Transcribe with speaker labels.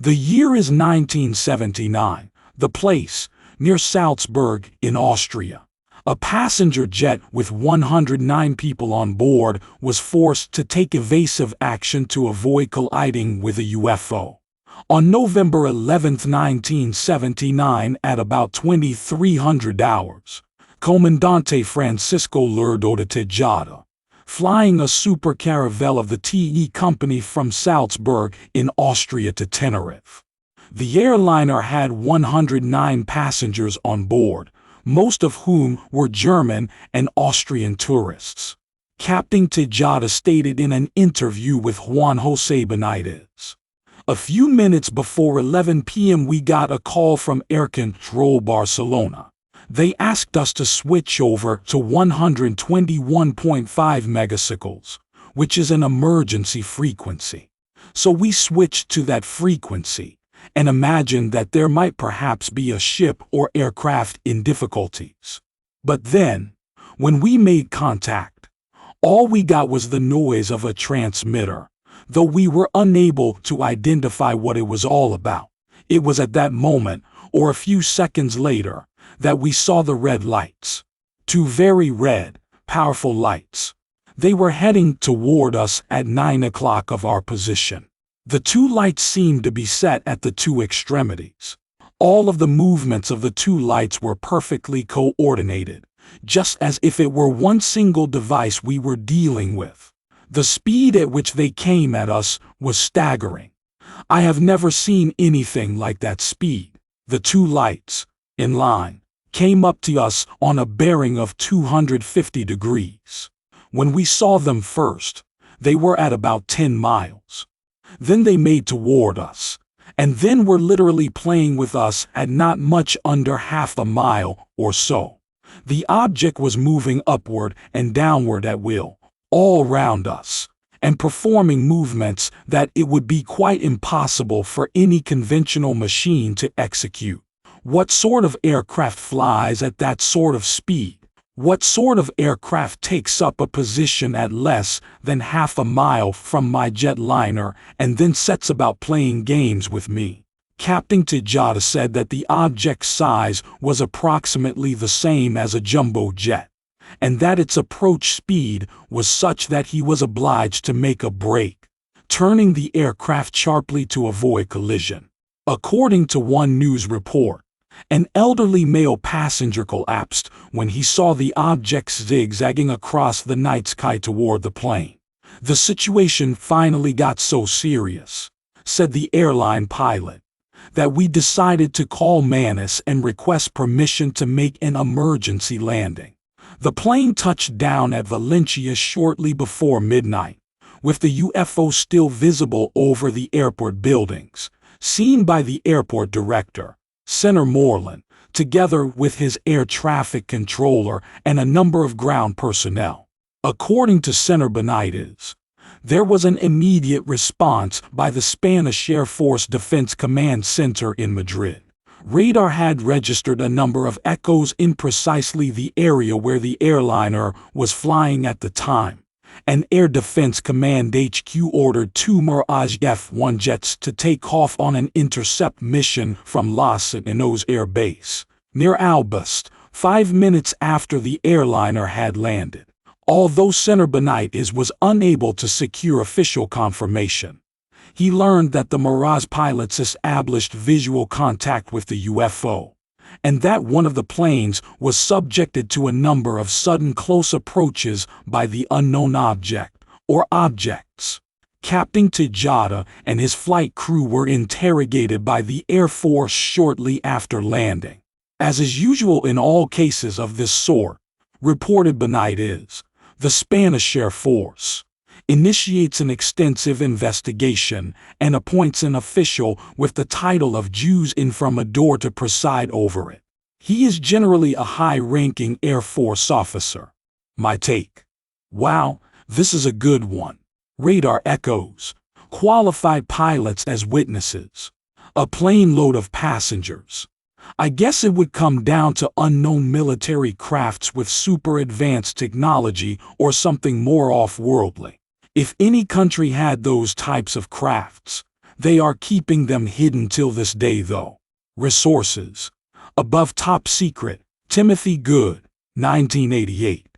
Speaker 1: The year is 1979, the place, near Salzburg in Austria. A passenger jet with 109 people on board was forced to take evasive action to avoid colliding with a UFO. On November 11, 1979, at about 2300 hours, Comandante Francisco Lerdo de Tejada, flying a super caravel of the TE company from Salzburg in Austria to Tenerife. The airliner had 109 passengers on board, most of whom were German and Austrian tourists. Captain Tejada stated in an interview with Juan José Benitez, "A few minutes before 11 p.m. we got a call from Air Control Barcelona. They asked us to switch over to 121.5 megacycles, which is an emergency frequency. So we switched to that frequency and imagined that there might perhaps be a ship or aircraft in difficulties. But then, when we made contact, all we got was the noise of a transmitter, though we were unable to identify what it was all about. It was at that moment, or a few seconds later, that we saw the red lights. Two very red, powerful lights. They were heading toward us at 9 o'clock of our position. The two lights seemed to be set at the two extremities. All of the movements of the two lights were perfectly coordinated, just as if it were one single device we were dealing with. The speed at which they came at us was staggering. I have never seen anything like that speed. The two lights, in line, came up to us on a bearing of 250 degrees. When we saw them first, they were at about 10 miles. Then they made toward us, and then were literally playing with us at not much under half a mile or so. The object was moving upward and downward at will, all round us, and performing movements that it would be quite impossible for any conventional machine to execute. What sort of aircraft flies at that sort of speed? What sort of aircraft takes up a position at less than half a mile from my jetliner and then sets about playing games with me? Captain Tejada said that the object's size was approximately the same as a jumbo jet, and that its approach speed was such that he was obliged to make a break, turning the aircraft sharply to avoid collision. According to one news report, an elderly male passenger collapsed when he saw the object zigzagging across the night sky toward the plane. The situation finally got so serious, said the airline pilot, that we decided to call Manus and request permission to make an emergency landing. The plane touched down at Valencia shortly before midnight, with the UFO still visible over the airport buildings, seen by the airport director, Senator Moreland, together with his air traffic controller and a number of ground personnel. According to Senator Benitez, there was an immediate response by the Spanish Air Force Defense Command Center in Madrid. Radar had registered a number of echoes in precisely the area where the airliner was flying at the time, and Air Defense Command HQ ordered two Mirage F-1 jets to take off on an intercept mission from Los Llanos Air Base, near Albust, 5 minutes after the airliner had landed. Although Senator Benitez was unable to secure official confirmation, he learned that the Mirage pilots established visual contact with the UFO, and that one of the planes was subjected to a number of sudden close approaches by the unknown object, or objects. Captain Tejada and his flight crew were interrogated by the Air Force shortly after landing. As is usual in all cases of this sort, reported Benitez, the Spanish Air Force initiates an extensive investigation and appoints an official with the title of Jus Informador to preside over it. He is generally a high-ranking Air Force officer. My take. Wow, this is a good one. Radar echoes. Qualified pilots as witnesses. A plane load of passengers. I guess it would come down to unknown military crafts with super advanced technology or something more off-worldly. If any country had those types of crafts, They are keeping them hidden till this day though. Resources. Above top secret. Timothy Good, 1988.